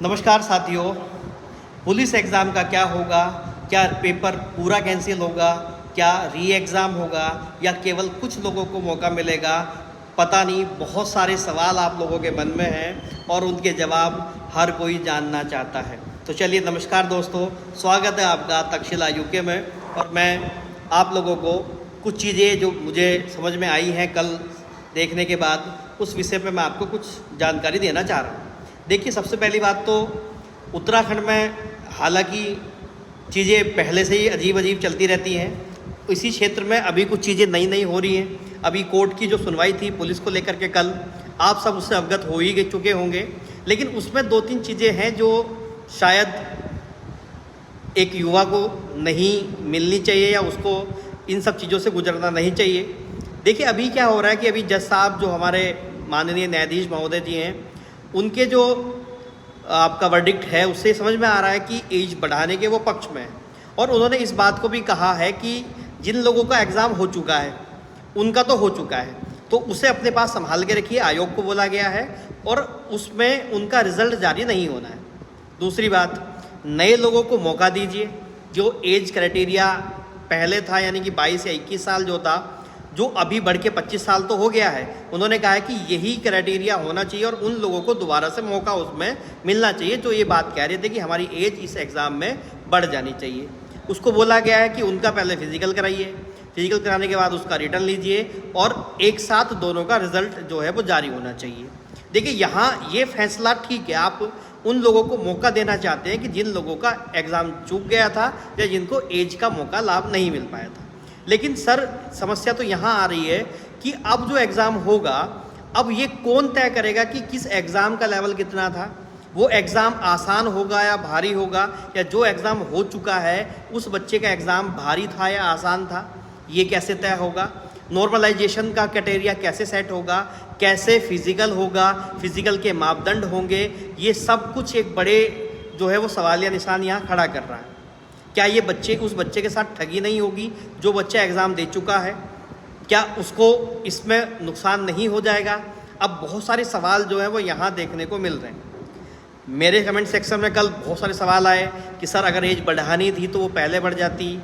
नमस्कार साथियों। Police exam का क्या होगा? क्या पेपर पूरा कैंसिल होगा? क्या री एग्ज़ाम होगा या केवल कुछ लोगों को मौका मिलेगा? पता नहीं। बहुत सारे सवाल आप लोगों के मन में हैं और उनके जवाब हर कोई जानना चाहता है। तो चलिए, नमस्कार दोस्तों, स्वागत है आपका तक्षशिला यूके में। और मैं आप लोगों को कुछ चीज़ें जो मुझे समझ में आई हैं कल देखने के बाद, उस विषय पे मैं आपको कुछ जानकारी देना चाह रहा हूँ। देखिए, सबसे पहली बात तो उत्तराखंड में हालांकि चीज़ें पहले से ही अजीब अजीब चलती रहती हैं, इसी क्षेत्र में अभी कुछ चीज़ें नई नई हो रही हैं। अभी कोर्ट की जो सुनवाई थी पुलिस को लेकर के कल, आप सब उससे अवगत हो ही चुके होंगे। लेकिन उसमें दो तीन चीज़ें हैं जो शायद एक युवा को नहीं मिलनी चाहिए या उसको इन सब चीज़ों से गुजरना नहीं चाहिए। देखिए, अभी क्या हो रहा है कि अभी जज साहब जो हमारे माननीय न्यायाधीश महोदय जी हैं, उनके जो आपका वर्डिक्ट है उससे समझ में आ रहा है कि एज बढ़ाने के वो पक्ष में है। और उन्होंने इस बात को भी कहा है कि जिन लोगों का एग्ज़ाम हो चुका है, उनका तो हो चुका है, तो उसे अपने पास संभाल के रखिए। आयोग को बोला गया है और उसमें उनका रिज़ल्ट जारी नहीं होना है। दूसरी बात, नए लोगों को मौका दीजिए। जो एज क्राइटेरिया पहले था, यानी कि 22 या 21 साल जो था, जो अभी बढ़ के 25 साल तो हो गया है, उन्होंने कहा है कि यही क्राइटेरिया होना चाहिए और उन लोगों को दोबारा से मौका उसमें मिलना चाहिए जो ये बात कह रहे थे कि हमारी एज इस एग्ज़ाम में बढ़ जानी चाहिए। उसको बोला गया है कि उनका पहले फिजिकल कराइए, फिजिकल कराने के बाद उसका रिटर्न लीजिए और एक साथ दोनों का रिजल्ट जो है वो जारी होना चाहिए। देखिए, यहाँ ये फैसला ठीक है, आप उन लोगों को मौका देना चाहते हैं कि जिन लोगों का एग्ज़ाम चूक गया था या जिनको एज का मौका लाभ नहीं मिल पाया था। लेकिन सर, समस्या तो यहाँ आ रही है कि अब जो एग्ज़ाम होगा, अब ये कौन तय करेगा कि किस एग्ज़ाम का लेवल कितना था? वो एग्ज़ाम आसान होगा या भारी होगा, या जो एग्ज़ाम हो चुका है उस बच्चे का एग्ज़ाम भारी था या आसान था, ये कैसे तय होगा? नॉर्मलाइजेशन का क्राइटेरिया कैसे सेट होगा? कैसे फिज़िकल होगा? फिज़िकल के मापदंड होंगे? ये सब कुछ एक बड़े जो है वो सवालिया निशान यहाँ खड़ा कर रहा है। क्या ये बच्चे उस बच्चे के साथ ठगी नहीं होगी जो बच्चा एग्ज़ाम दे चुका है? क्या उसको इसमें नुकसान नहीं हो जाएगा? अब बहुत सारे सवाल जो है वो यहाँ देखने को मिल रहे हैं। मेरे कमेंट सेक्शन में कल बहुत सारे सवाल आए कि सर, अगर एज बढ़ानी थी तो वो पहले बढ़ जाती,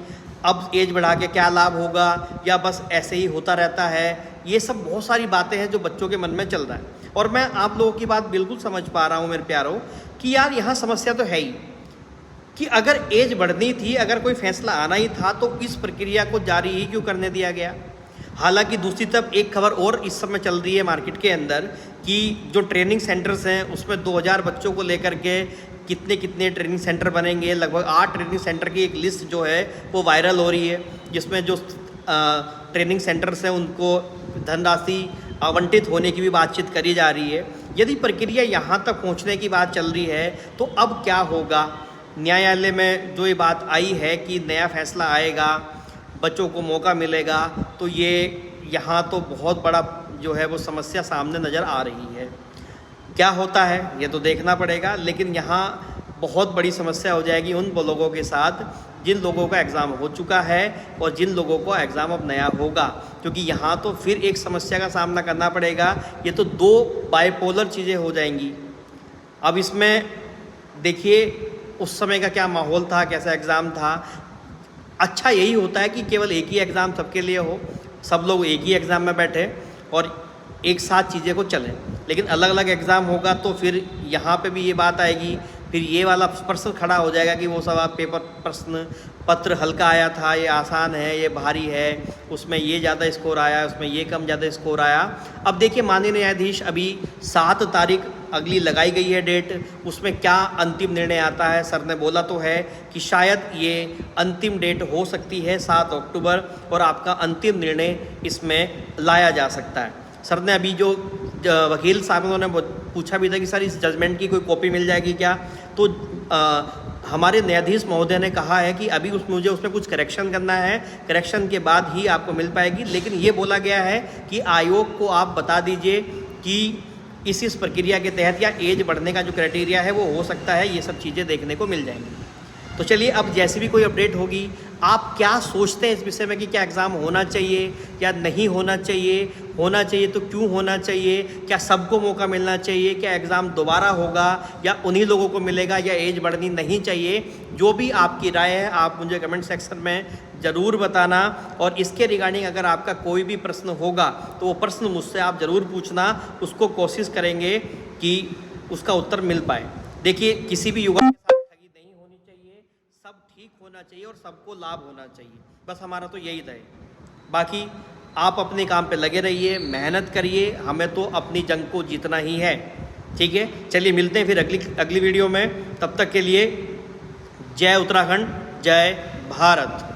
अब एज बढ़ा के क्या लाभ होगा, या बस ऐसे ही होता रहता है। ये सब बहुत सारी बातें हैं जो बच्चों के मन में चल रहा है। और मैं आप लोगों की बात बिल्कुल समझ पा रहा हूँ मेरे प्यारों, कि यार यहाँ समस्या तो है ही कि अगर एज बढ़नी थी, अगर कोई फैसला आना ही था, तो इस प्रक्रिया को जारी ही क्यों करने दिया गया? हालांकि दूसरी तरफ एक खबर और इस समय चल रही है मार्केट के अंदर कि जो ट्रेनिंग सेंटर्स हैं उसमें 2000 बच्चों को लेकर के कितने कितने ट्रेनिंग सेंटर बनेंगे। लगभग 8 ट्रेनिंग सेंटर की एक लिस्ट जो है वो वायरल हो रही है, जिसमें जो ट्रेनिंग सेंटर्स हैं उनको धनराशि आवंटित होने की भी बातचीत करी जा रही है। यदि प्रक्रिया यहाँ तक पहुँचने की बात चल रही है तो अब क्या होगा? न्यायालय में जो ये बात आई है कि नया फैसला आएगा, बच्चों को मौका मिलेगा, तो ये यहाँ तो बहुत बड़ा जो है वो समस्या सामने नज़र आ रही है। क्या होता है ये तो देखना पड़ेगा, लेकिन यहाँ बहुत बड़ी समस्या हो जाएगी उन लोगों के साथ जिन लोगों का एग्ज़ाम हो चुका है और जिन लोगों को एग्ज़ाम अब नया होगा, क्योंकि यहाँ तो फिर एक समस्या का सामना करना पड़ेगा। ये तो दो बाइपोलर चीज़ें हो जाएंगी। अब इसमें देखिए उस समय का क्या माहौल था, कैसा एग्ज़ाम था। अच्छा यही होता है कि केवल एक ही एग्ज़ाम सबके लिए हो, सब लोग एक ही एग्ज़ाम में बैठे और एक साथ चीज़ें को चलें। लेकिन अलग अलग एग्ज़ाम होगा तो फिर यहाँ पे भी ये बात आएगी, फिर ये वाला प्रश्न खड़ा हो जाएगा कि वो सब पेपर प्रश्न पत्र हल्का आया था, ये आसान है, ये भारी है, उसमें ये ज़्यादा स्कोर आया, उसमें ये कम ज़्यादा स्कोर आया। अब देखिए, माननीय न्यायाधीश अभी 7 तारीख अगली लगाई गई है डेट, उसमें क्या अंतिम निर्णय आता है। सर ने बोला तो है कि शायद ये अंतिम डेट हो सकती है 7 अक्टूबर और आपका अंतिम निर्णय इसमें लाया जा सकता है। सर ने अभी जो वकील साहब उन्होंने पूछा भी था कि सर इस जजमेंट की कोई कॉपी मिल जाएगी क्या, तो हमारे न्यायाधीश महोदय ने कहा है कि अभी मुझे उसमें कुछ करेक्शन करना है, करेक्शन के बाद ही आपको मिल पाएगी। लेकिन ये बोला गया है कि आयोग को आप बता दीजिए कि इस प्रक्रिया के तहत या एज बढ़ने का जो क्राइटेरिया है वो हो सकता है, ये सब चीज़ें देखने को मिल जाएंगी। तो चलिए, अब जैसी भी कोई अपडेट होगी आप क्या सोचते हैं इस विषय में कि क्या एग्ज़ाम होना चाहिए या नहीं होना चाहिए, होना चाहिए तो क्यों होना चाहिए, क्या सबको मौका मिलना चाहिए, क्या एग्ज़ाम दोबारा होगा या उन्हीं लोगों को मिलेगा या एज बढ़नी नहीं चाहिए। जो भी आपकी राय है आप मुझे कमेंट सेक्शन में ज़रूर बताना। और इसके रिगार्डिंग अगर आपका कोई भी प्रश्न होगा तो वो प्रश्न मुझसे आप ज़रूर पूछना, उसको कोशिश करेंगे कि उसका उत्तर मिल पाए। देखिए, किसी भी युवा के साथ ठगी नहीं होनी चाहिए, सब ठीक होना चाहिए और सबको लाभ होना चाहिए, बस हमारा तो यही रहे। बाकी आप अपने काम पे लगे रहिए, मेहनत करिए, हमें तो अपनी जंग को जीतना ही है। ठीक है, चलिए मिलते हैं फिर अगली वीडियो में। तब तक के लिए जय उत्तराखंड, जय भारत।